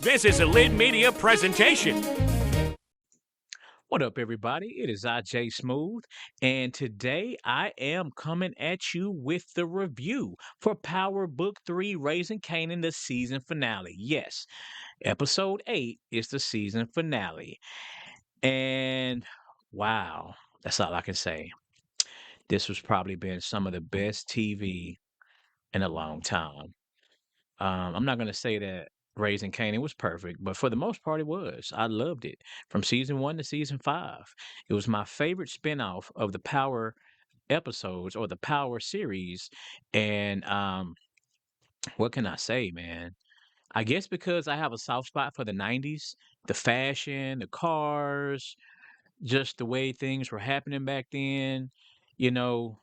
This is a Lid Media presentation. What up, everybody? It is J Smooth, and today I am coming at you with the review for Power Book 3 Raising Kanan, the season finale. Yes, episode 8 is the season finale. And wow, that's all I can say. This was probably been some of the best TV in a long time. I'm not going to say that Raising Kanan was perfect, but for the most part, it was. I loved it from season 1 to season 5. It was my favorite spinoff of the Power episodes or the Power series. And what can I say, man? I guess because I have a soft spot for the 90s, the fashion, the cars, just the way things were happening back then. You know,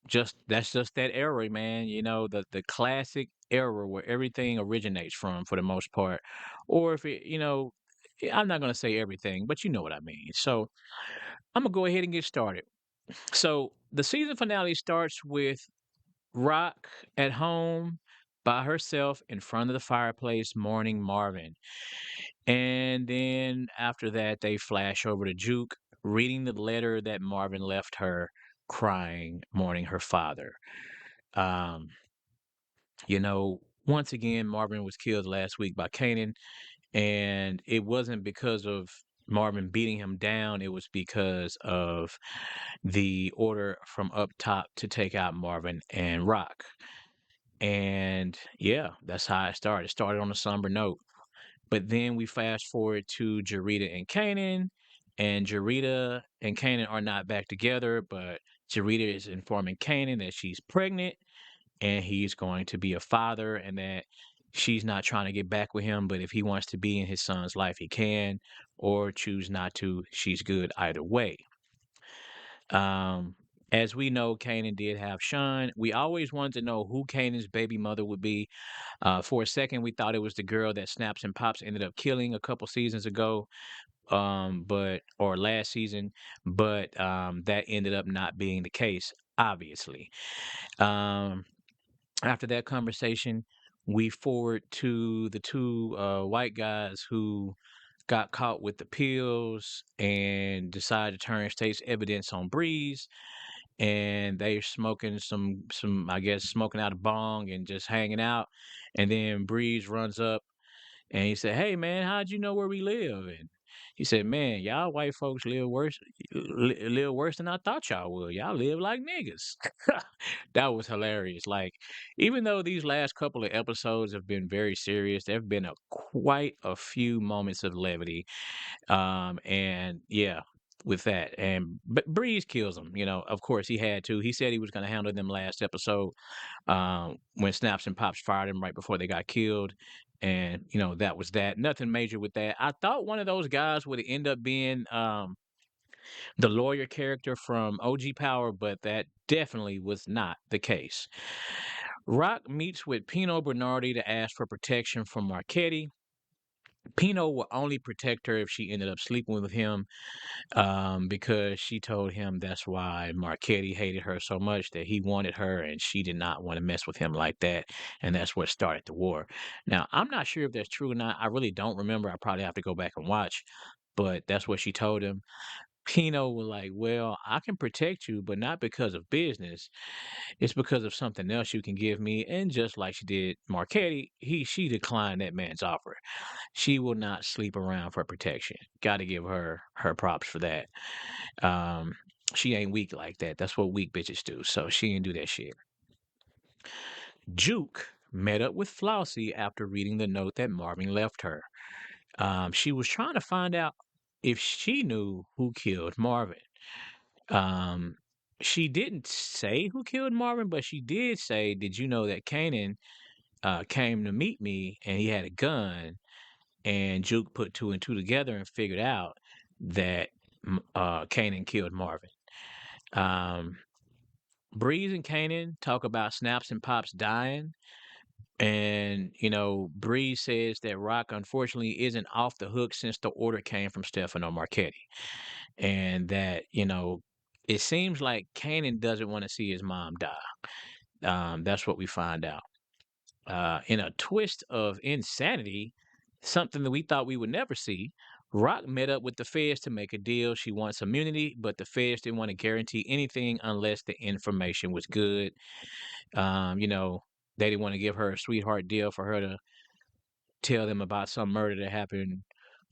just that era, man. The classic era where everything originates from for the most part. Or if I'm not gonna say everything, but you know what I mean. So I'm gonna go ahead and get started. So the season finale starts with Rock at home by herself in front of the fireplace mourning Marvin. And then after that they flash over to Juke reading the letter that Marvin left her, crying, mourning her father. Um, once again, Marvin was killed last week by Kanan, and it wasn't because of Marvin beating him down. It was because of the order from up top to take out Marvin and Rock. And yeah, that's how it started. It started on a somber note. But then we fast forward to Jarita and Kanan, and Jarita and Kanan are not back together, but Jarita is informing Kanan that she's pregnant and he's going to be a father and that she's not trying to get back with him, but if he wants to be in his son's life, he can, or choose not to. She's good either way. Um, as we know, Kanan did have Sean. We always wanted to know who Kanan's baby mother would be. For a second, we thought it was the girl that Snaps and Pops ended up killing a couple seasons ago, but or last season, but that ended up not being the case, obviously. Um, After that conversation, we forward to the two white guys who got caught with the pills and decided to turn state's evidence on Breeze. And they're smoking some I guess smoking out a bong and just hanging out. And then Breeze runs up and he said, "Hey man, how'd you know where we live?" And he said, "Man, y'all white folks live worse than I thought y'all would. Y'all live like niggas." That was hilarious. Like, even though these last couple of episodes have been very serious, there have been quite a few moments of levity. And yeah, with that, and but Breeze kills him. Of course he had to. He said he was going to handle them last episode, when Snaps and Pops fired him right before they got killed. And that was that. Nothing major with that. I thought one of those guys would end up being the lawyer character from OG Power, but that definitely was not the case. Rock meets with Pino Bernardi to ask for protection from Marchetti. Pino will only protect her if she ended up sleeping with him, because she told him that's why Marchetti hated her so much, that he wanted her and she did not want to mess with him like that. And that's what started the war. Now, I'm not sure if that's true or not. I really don't remember. I probably have to go back and watch, but that's what she told him. Pino was like, "Well, I can protect you, but not because of business. It's because of something else you can give me." And just like she did Marchetti, she declined that man's offer. She will not sleep around for protection. Got to give her props for that. Um, she ain't weak like that. That's what weak bitches do. So she didn't do that shit. Juke met up with Flossie after reading the note that Marvin left her. She was trying to find out if she knew who killed Marvin. Um, she didn't say who killed Marvin, but she did say, "Did you know that Kanan came to meet me and he had a gun?" And Juke put two and two together and figured out that Kanan killed Marvin. Um, Breeze and Kanan talk about Snaps and Pops dying. And, Breeze says that Rock unfortunately isn't off the hook since the order came from Stefano Marchetti. And that, it seems like Kanan doesn't want to see his mom die. That's what we find out. In a twist of insanity, Something that we thought we would never see. Rock met up with the feds to make a deal. She wants immunity, but the feds didn't want to guarantee anything unless the information was good. You know, they didn't want to give her a sweetheart deal for her to tell them about some murder that happened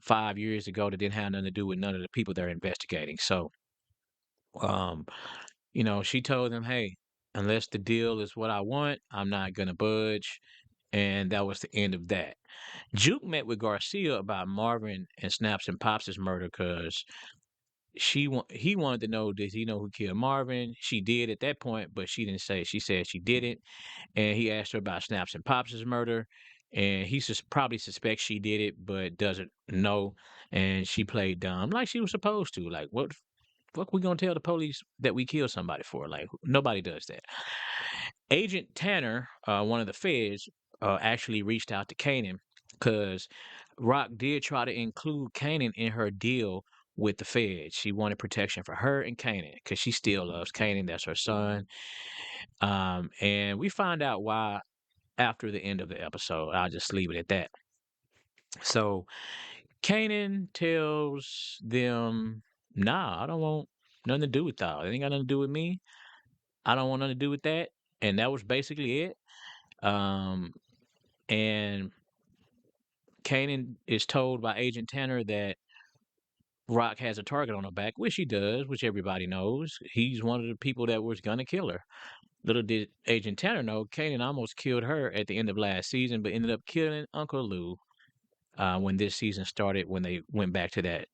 5 years ago that didn't have nothing to do with none of the people they're investigating. So, um, she told them, "Hey, unless the deal is what I want, I'm not gonna budge." And that was the end of that. Juke met with Garcia about Marvin and Snaps and Pops' murder because he wanted to know, did he know who killed Marvin? She did at that point, but she didn't say. She said she didn't, and he asked her about Snaps and Pops' murder, and he probably suspects she did it, but doesn't know. And she played dumb, like she was supposed to. Like, what the fuck we gonna tell the police that we killed somebody for? Like, nobody does that. Agent Tanner, one of the feds, actually reached out to Kanan because Rock did try to include Kanan in her deal with the feds. She wanted protection for her and Kanan because she still loves Kanan. That's her son. And we find out why after the end of the episode. I'll just leave it at that. So Kanan tells them, "Nah, I don't want nothing to do with y'all. It ain't got nothing to do with me. I don't want nothing to do with that." And that was basically it. Um, and Kanan is told by Agent Tanner that Rock has a target on her back, which he does, which everybody knows. He's one of the people that was gonna kill her. Little did Agent Tanner know, Kanan almost killed her at the end of last season, but ended up killing Uncle Lou when this season started, when they went back to that,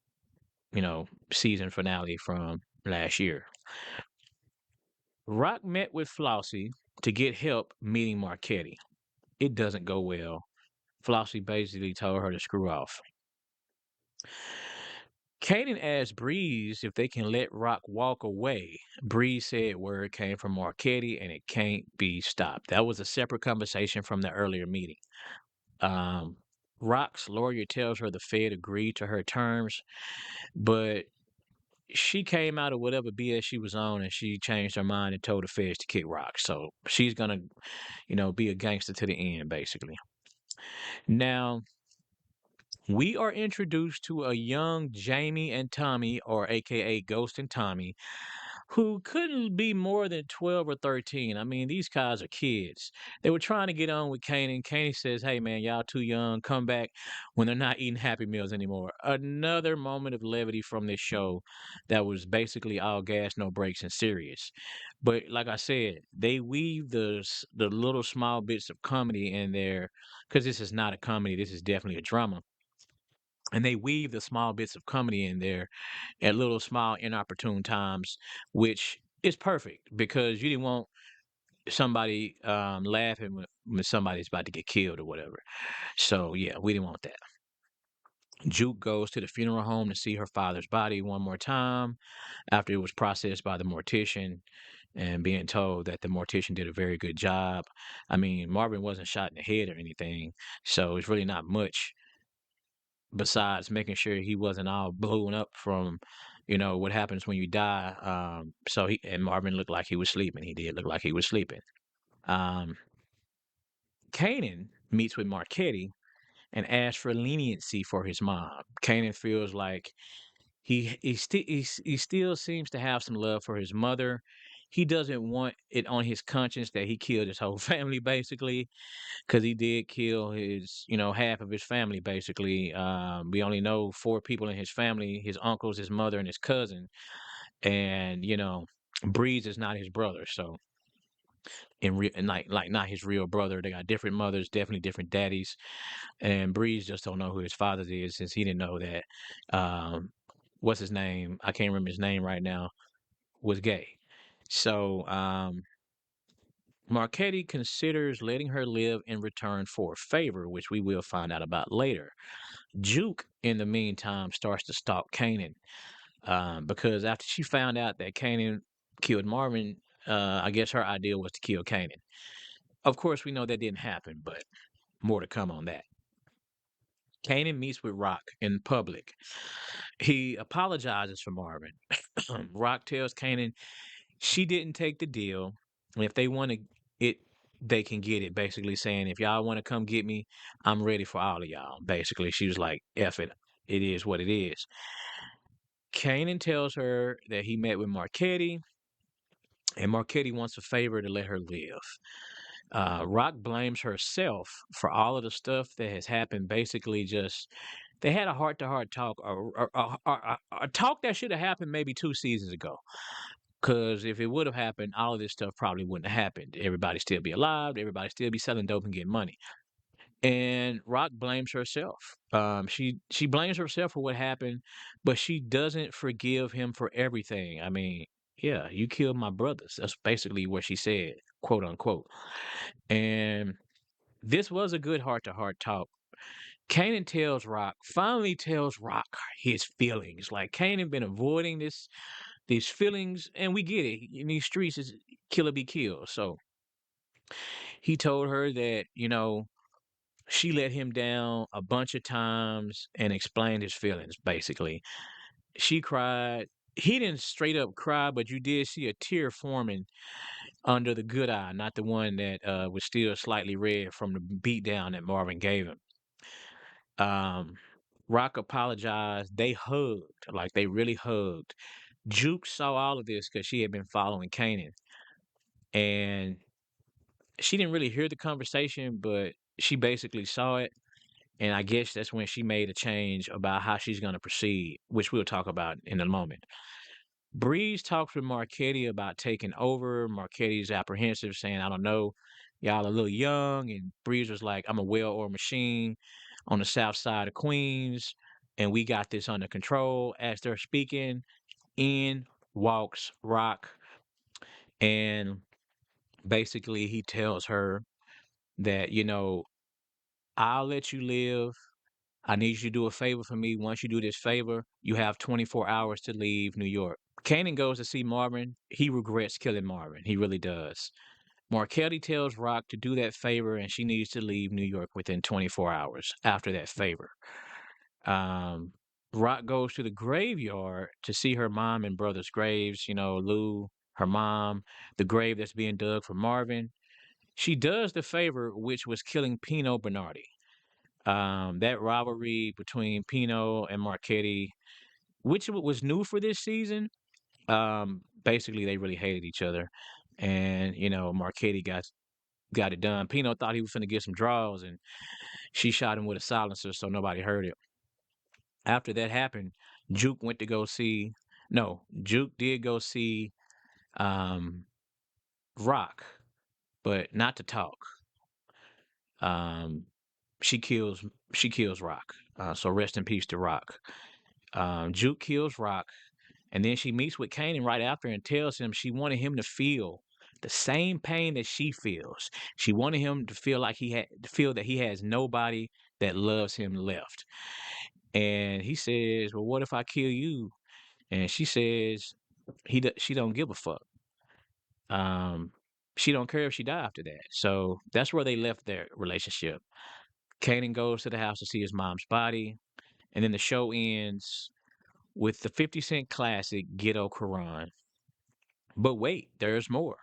season finale from last year. Rock met with Flossie to get help meeting Marquetti. It doesn't go well. Flossie basically told her to screw off. Kanan asked Breeze if they can let Rock walk away. Breeze said word came from Marquetti and it can't be stopped. That was a separate conversation from the earlier meeting. Um, Rock's lawyer tells her the Fed agreed to her terms, but she came out of whatever BS she was on and she changed her mind and told the feds to kick Rock. So she's gonna, be a gangster to the end, basically. Now, we are introduced to a young Jamie and Tommy, or AKA Ghost and Tommy, who couldn't be more than 12 or 13. I mean, these guys are kids. They were trying to get on with Kanan. Kanan says, "Hey, man, y'all too young. Come back when they're not eating Happy Meals anymore." Another moment of levity from this show that was basically all gas, no brakes, and serious. But like I said, they weave the little small bits of comedy in there because this is not a comedy. This is definitely a drama. And they weave the small bits of comedy in there at little small inopportune times, which is perfect because you didn't want somebody laughing when somebody's about to get killed or whatever. So yeah, we didn't want that. Juke goes to the funeral home to see her father's body one more time after it was processed by the mortician and being told that the mortician did a very good job. I mean, Marvin wasn't shot in the head or anything, so it's really not much besides making sure he wasn't all blown up from, what happens when you die. So Marvin looked like he was sleeping. He did look like he was sleeping. Um, Kanan meets with Marquetti and asks for leniency for his mom. Kanan feels like he still seems to have some love for his mother. He doesn't want it on his conscience that he killed his whole family, basically, because he did kill his, half of his family, basically. We only know four people in his family: his uncles, his mother, and his cousin. And Breeze is not his brother, so and like not his real brother. They got different mothers, definitely different daddies. And Breeze just don't know who his father is since he didn't know that. What's his name? I can't remember his name right now. Was gay. So Marchetti considers letting her live in return for a favor, which we will find out about later. Juke, in the meantime, starts to stalk Kanan because after she found out that Kanan killed Marvin, I guess her idea was to kill Kanan. Of course, we know that didn't happen, but more to come on that. Kanan meets with Rock in public. He apologizes for Marvin. Rock tells Kanan she didn't take the deal, and if they want to it they can get it. Basically saying, if y'all want to come get me, I'm ready for all of y'all. Basically, she was like, "F it, it is what it is." Kanan tells her that he met with Marquetti, and Marquetti wants a favor to let her live. Rock blames herself for all of the stuff that has happened. Basically, just they had a heart to heart talk, a talk that should have happened maybe 2 seasons ago. Because if it would have happened, all of this stuff probably wouldn't have happened. Everybody still be alive. Everybody still be selling dope and getting money. And Rock blames herself. She blames herself for what happened, but she doesn't forgive him for everything. I mean, yeah, you killed my brothers. That's basically what she said, quote unquote. And this was a good heart to heart talk. Kanan finally tells Rock his feelings. Like Kanan been avoiding these feelings, and we get it. In these streets, is kill or be killed. So he told her that, she let him down a bunch of times and explained his feelings, basically. She cried. He didn't straight up cry, but you did see a tear forming under the good eye, not the one that was still slightly red from the beatdown that Marvin gave him. Um, Rock apologized. They hugged, like they really hugged. Juke saw all of this because she had been following Kanan, and she didn't really hear the conversation, but she basically saw it. And I guess that's when she made a change about how she's going to proceed, which we'll talk about in a moment. Breeze talks with Marquetti about taking over. Marquetti's apprehensive, saying, I don't know, y'all a little young. And Breeze was like, I'm a well oiled machine on the south side of Queens, and we got this under control. As they're speaking, in walks Rock, and basically he tells her that, I'll let you live. I need you to do a favor for me. Once you do this favor, you have 24 hours to leave New York. Kanan goes to see Marvin. He regrets killing Marvin. He really does. Markelli tells Rock to do that favor, and she needs to leave New York within 24 hours after that favor. Um, Rock goes to the graveyard to see her mom and brother's graves. Lou, her mom, the grave that's being dug for Marvin. She does the favor, which was killing Pino Bernardi. That rivalry between Pino and Marchetti, which was new for this season. Basically they really hated each other, and Marchetti got it done. Pino thought he was going to get some draws, and she shot him with a silencer, so nobody heard it. After that happened, Juke went to go see. No, Juke did go see um, Rock, but not to talk. Um, she kills she kills Rock. So rest in peace to Rock. Juke kills Rock, and then she meets with Kanan right after and tells him she wanted him to feel the same pain that she feels. She wanted him to feel like to feel that he has nobody that loves him left. And he says, "Well, what if I kill you?" And she says, she don't give a fuck. Um, she don't care if she die after that. So that's where they left their relationship. Kanan goes to the house to see his mom's body, and then the show ends with the 50 Cent classic Ghetto Quran. But wait, there's more.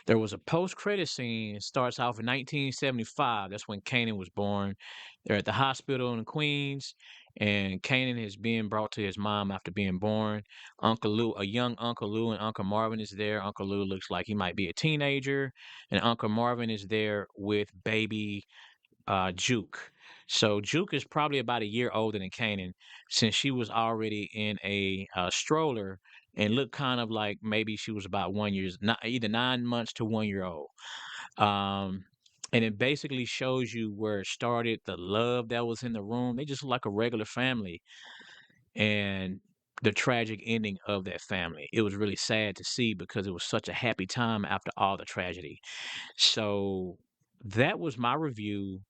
There was a post-credit scene. It starts off in 1975. That's when Kanan was born. They're at the hospital in Queens, and Kanan is being brought to his mom after being born. Uncle Lou, a young Uncle Lou, and Uncle Marvin is there. Uncle Lou looks like he might be a teenager, and Uncle Marvin is there with baby Juke. So Juke is probably about a year older than Kanan, since she was already in a stroller and looked kind of like maybe she was about not either 9 months to 1 year old. Um, and it basically shows you where it started, the love that was in the room. They just look like a regular family, and the tragic ending of that family. It was really sad to see because it was such a happy time after all the tragedy. So that was my review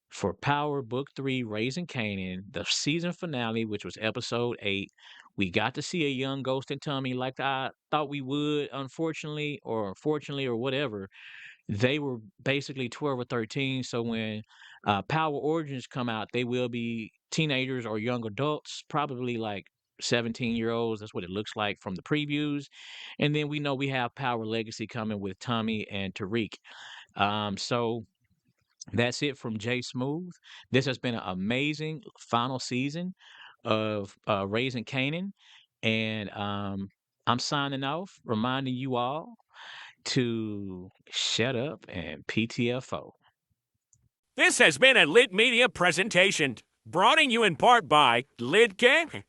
for Power Book 3, Raising Kanan, the season finale, which was episode 8. We got to see a young Ghost and Tommy like I thought we would, unfortunately, or fortunately, or whatever. They were basically 12 or 13. So when Power Origins come out, they will be teenagers or young adults, probably like 17-year-olds. That's what it looks like from the previews. And then we know we have Power Legacy coming with Tommy and Tariq. So that's it from Jay Smooth. This has been an amazing final season of Raising Kanan, and I'm signing off, reminding you all to shut up and PTFO. This has been a Lit Media presentation, brought to you in part by Lit Gaming.